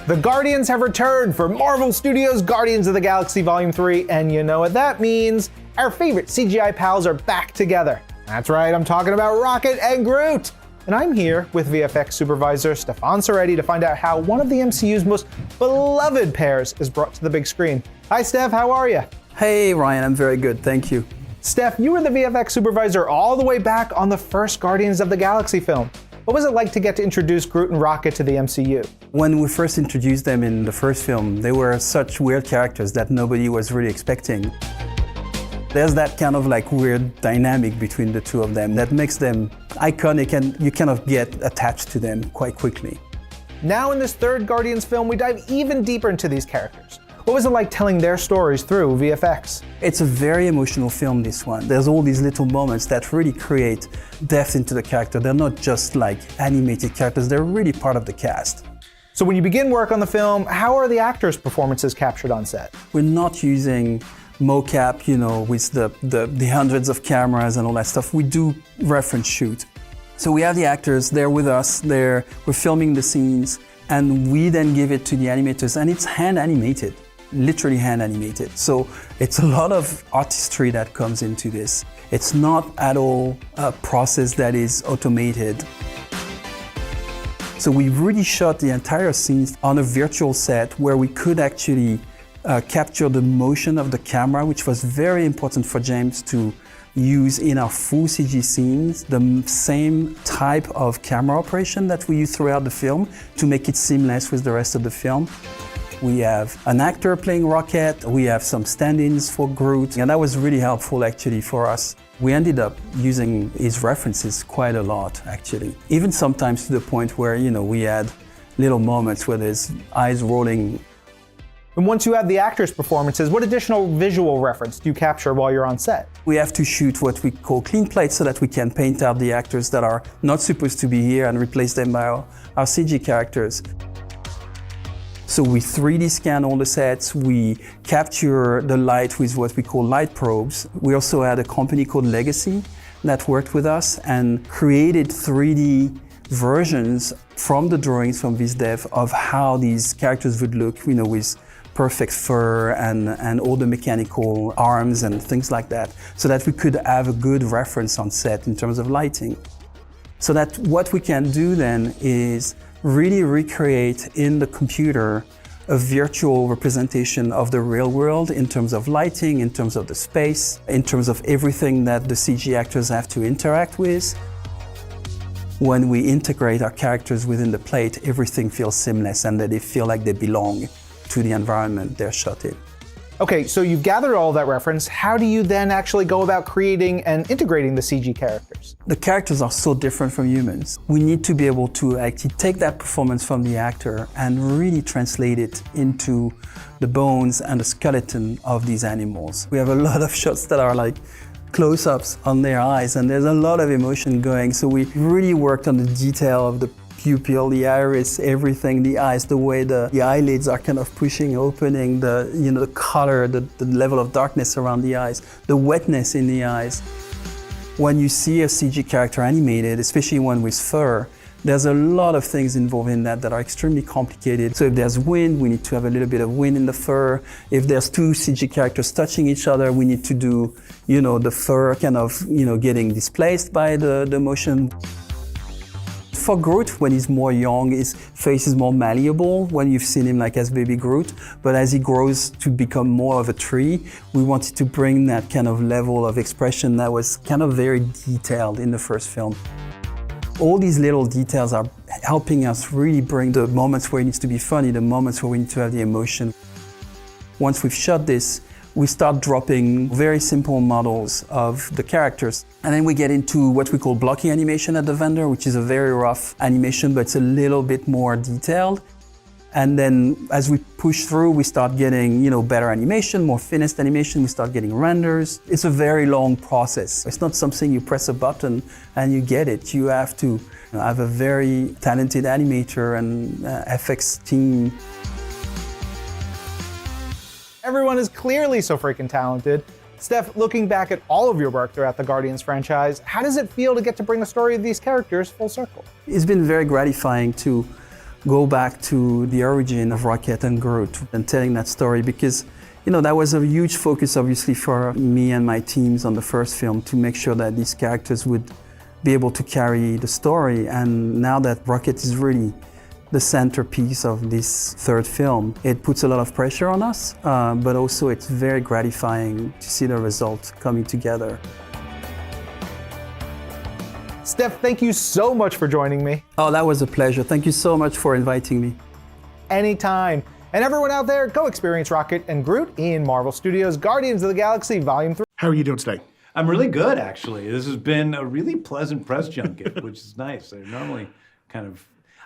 The Guardians have returned for Marvel Studios' Guardians of the Galaxy Volume 3, and you know what that means. Our favorite CGI pals are back together. That's right, I'm talking about Rocket and Groot. And I'm here with VFX supervisor Stefan Soretti to find out how one of the MCU's most beloved pairs is brought to the big screen. Hi Steph, how are you? Hey Ryan, I'm very good, thank you. Steph, you were the VFX supervisor all the way back on the first Guardians of the Galaxy film. What was it like to get to introduce Groot and Rocket to the MCU? When we first introduced them in the first film, they were such weird characters that nobody was really expecting. There's that kind of like weird dynamic between the two of them that makes them iconic, and you kind of get attached to them quite quickly. Now in this third Guardians film, we dive even deeper into these characters. What was it like telling their stories through VFX? It's a very emotional film, this one. There's all these little moments that really create depth into the character. They're not just like animated characters, they're really part of the cast. So when you begin work on the film, how are the actors' performances captured on set? We're not using mocap, with the hundreds of cameras and all that stuff. We do reference shoot. So we have the actors, they're with us, we're filming the scenes, and we then give it to the animators, and it's hand animated. Literally hand animated. So it's a lot of artistry that comes into this. It's not at all a process that is automated. So we really shot the entire scenes on a virtual set where we could actually capture the motion of the camera, which was very important for James to use in our full CG scenes, the same type of camera operation that we use throughout the film to make it seamless with the rest of the film. We have an actor playing Rocket, we have some stand-ins for Groot, and that was really helpful actually for us. We ended up using his references quite a lot actually, even sometimes to the point where we had little moments where there's eyes rolling. And once you have the actors' performances, what additional visual reference do you capture while you're on set? We have to shoot what we call clean plates so that we can paint out the actors that are not supposed to be here and replace them by our CG characters. So we 3D scan all the sets, we capture the light with what we call light probes. We also had a company called Legacy that worked with us and created 3D versions from the drawings from VizDev of how these characters would look, with perfect fur and all the mechanical arms and things like that, so that we could have a good reference on set in terms of lighting. So that what we can do then is really recreate in the computer a virtual representation of the real world in terms of lighting, in terms of the space, in terms of everything that the CG actors have to interact with. When we integrate our characters within the plate, everything feels seamless and that they feel like they belong to the environment they're shot in. Okay, so you've gathered all that reference. How do you then actually go about creating and integrating the CG characters? The characters are so different from humans. We need to be able to actually take that performance from the actor and really translate it into the bones and the skeleton of these animals. We have a lot of shots that are like close-ups on their eyes, and there's a lot of emotion going. So we really worked on the detail of the pupil, the iris, everything, the eyes, the way the eyelids are kind of pushing, opening, the color, the level of darkness around the eyes, the wetness in the eyes. When you see a CG character animated, especially one with fur, there's a lot of things involved in that are extremely complicated. So if there's wind, we need to have a little bit of wind in the fur. If there's two CG characters touching each other, we need to do, the fur kind of, getting displaced by the motion. For Groot, when he's more young, his face is more malleable when you've seen him like as baby Groot. But as he grows to become more of a tree, we wanted to bring that kind of level of expression that was kind of very detailed in the first film. All these little details are helping us really bring the moments where it needs to be funny, the moments where we need to have the emotion. Once we've shot this, we start dropping very simple models of the characters. And then we get into what we call blocking animation at the vendor, which is a very rough animation, but it's a little bit more detailed. And then as we push through, we start getting, better animation, more finished animation, we start getting renders. It's a very long process. It's not something you press a button and you get it. You have to have a very talented animator and FX team. Everyone is clearly so freaking talented. Steph, looking back at all of your work throughout the Guardians franchise, how does it feel to get to bring the story of these characters full circle? It's been very gratifying to go back to the origin of Rocket and Groot and telling that story, because that was a huge focus, obviously, for me and my teams on the first film, to make sure that these characters would be able to carry the story. And now that Rocket is really the centerpiece of this third film, it puts a lot of pressure on us, but also it's very gratifying to see the result coming together. Steph, thank you so much for joining me. Oh, that was a pleasure. Thank you so much for inviting me. Anytime. And everyone out there, go experience Rocket and Groot in Marvel Studios' Guardians of the Galaxy Volume 3. How are you doing today? I'm really good, actually. This has been a really pleasant press junket, which is nice. They're normally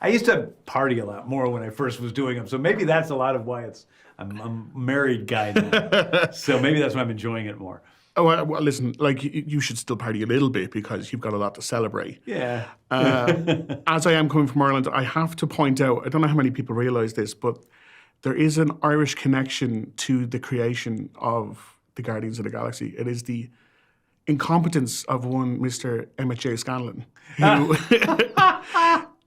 I used to party a lot more when I first was doing them, so maybe that's a lot of why I'm a married guy now. So maybe that's why I'm enjoying it more. Oh, well, listen, you should still party a little bit because you've got a lot to celebrate. Yeah. As I am coming from Ireland, I have to point out, I don't know how many people realize this, but there is an Irish connection to the creation of the Guardians of the Galaxy. It is the incompetence of one Mr. Emmett J. Scanlon, who,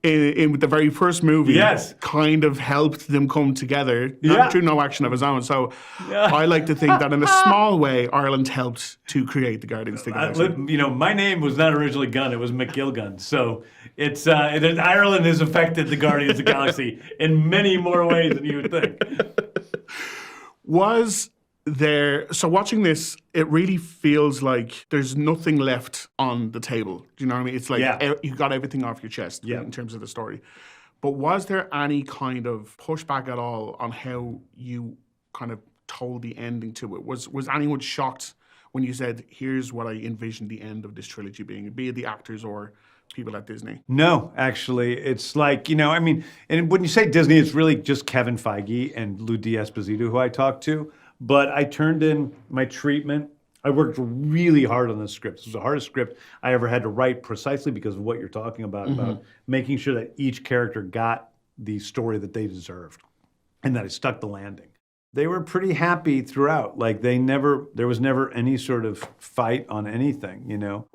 in the very first movie, yes, kind of helped them come together, not through no action of his own. So I like to think that in a small way, Ireland helped to create the Guardians of the Galaxy. My name was not originally Gunn, it was McGilgun. So Ireland has affected the Guardians of the Galaxy in many more ways than you would think. So watching this, it really feels like there's nothing left on the table. Do you know what I mean? It's like you got everything off your chest in terms of the story. But was there any kind of pushback at all on how you kind of told the ending to it? Was anyone shocked when you said, here's what I envisioned the end of this trilogy being, be it the actors or people at Disney? No, actually. It's like, and when you say Disney, it's really just Kevin Feige and Lou D'Esposito who I talked to. But I turned in my treatment. I worked really hard on this script. This was the hardest script I ever had to write, precisely because of what you're talking about making sure that each character got the story that they deserved and that it stuck the landing. They were pretty happy throughout. Like there was never any sort of fight on anything,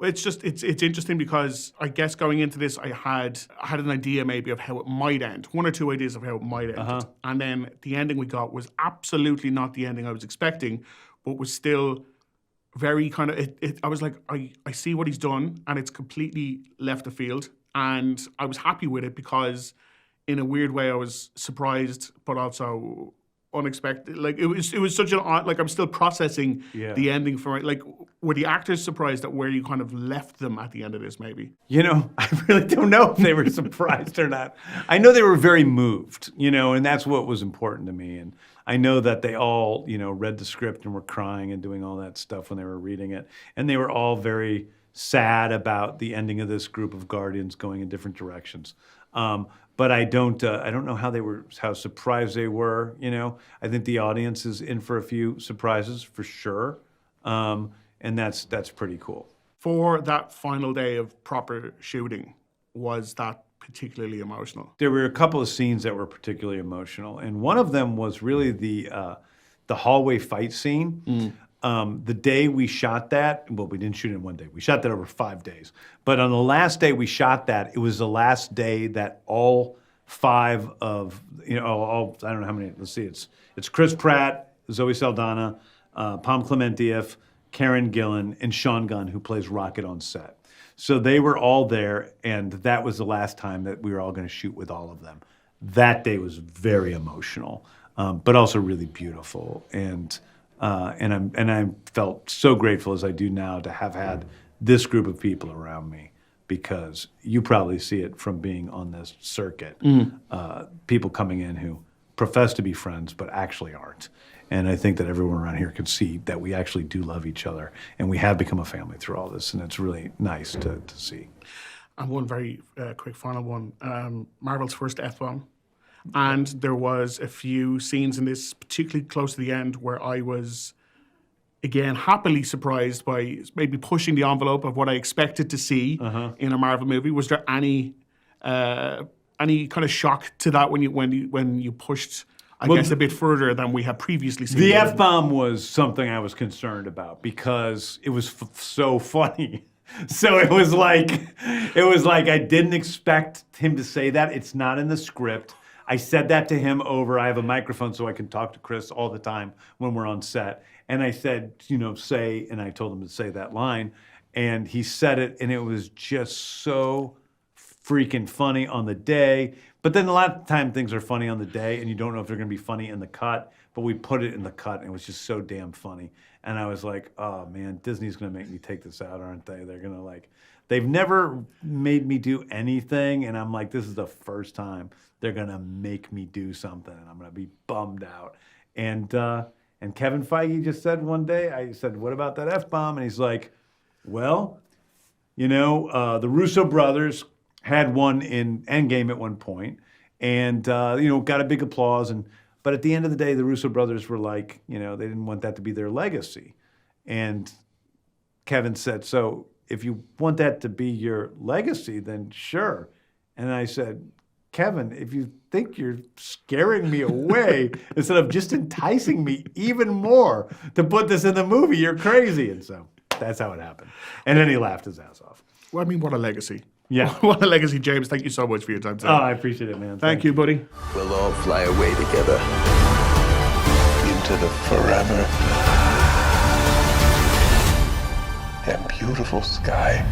It's interesting because I guess going into this, I had an idea maybe of how it might end, one or two ideas of how it might end. And then the ending we got was absolutely not the ending I was expecting, but was still very kind of, I was like, I see what he's done and it's completely left the field. And I was happy with it because in a weird way I was surprised, but also unexpected. Like it was such an odd, like I'm still processing the ending for it. Like, were the actors surprised at where you kind of left them at the end of this, maybe? I really don't know if they were surprised or not. I know they were very moved, and that's what was important to me. And I know that they all, read the script and were crying and doing all that stuff when they were reading it. And they were all very sad about the ending of this group of Guardians going in different directions. But I don't know how surprised they were. I think the audience is in for a few surprises for sure, and that's pretty cool. For that final day of proper shooting, was that particularly emotional? There were a couple of scenes that were particularly emotional, and one of them was really the hallway fight scene. The day we shot that, well, we didn't shoot it in one day. We shot that over 5 days. But on the last day we shot that, it was the last day that all five of, I don't know how many, let's see, it's Chris Pratt, Zoe Saldana, Pom Clementieff, Karen Gillan, and Sean Gunn, who plays Rocket on set. So they were all there, and that was the last time that we were all going to shoot with all of them. That day was very emotional, but also really beautiful. And I felt so grateful as I do now to have had this group of people around me, because you probably see it from being on this circuit. People coming in who profess to be friends but actually aren't. And I think that everyone around here can see that we actually do love each other, and we have become a family through all this, and it's really nice to see. And one very quick final one, Marvel's first F-bomb. And there was a few scenes in this, particularly close to the end, where I was, again, happily surprised by maybe pushing the envelope of what I expected to see in a Marvel movie. Was there any kind of shock to that when you pushed, I guess, a bit further than we had previously seen? The F-bomb was something I was concerned about because it was so funny. So it was like I didn't expect him to say that. It's not in the script. I said that to him over. I have a microphone so I can talk to Chris all the time when we're on set. And I said, say, and I told him to say that line. And he said it, and it was just so freaking funny on the day. But then a lot of time things are funny on the day, and you don't know if they're going to be funny in the cut. But we put it in the cut, and it was just so damn funny. And I was like, oh, man, Disney's going to make me take this out, aren't they? They're going to they've never made me do anything, and I'm like, this is the first time they're going to make me do something, and I'm going to be bummed out. And Kevin Feige just said one day, I said, what about that F-bomb? And he's like, well, the Russo brothers had one in Endgame at one point, and got a big applause. But at the end of the day, the Russo brothers were like, they didn't want that to be their legacy. And Kevin said, so if you want that to be your legacy, then sure. And I said, Kevin, if you think you're scaring me away instead of just enticing me even more to put this in the movie, you're crazy. And so that's how it happened. And then he laughed his ass off. Well, I mean, what a legacy. Yeah. What a legacy, James. Thank you so much for your time today. Oh, I appreciate it, man. Thank you, buddy. We'll all fly away together into the forever and beautiful sky.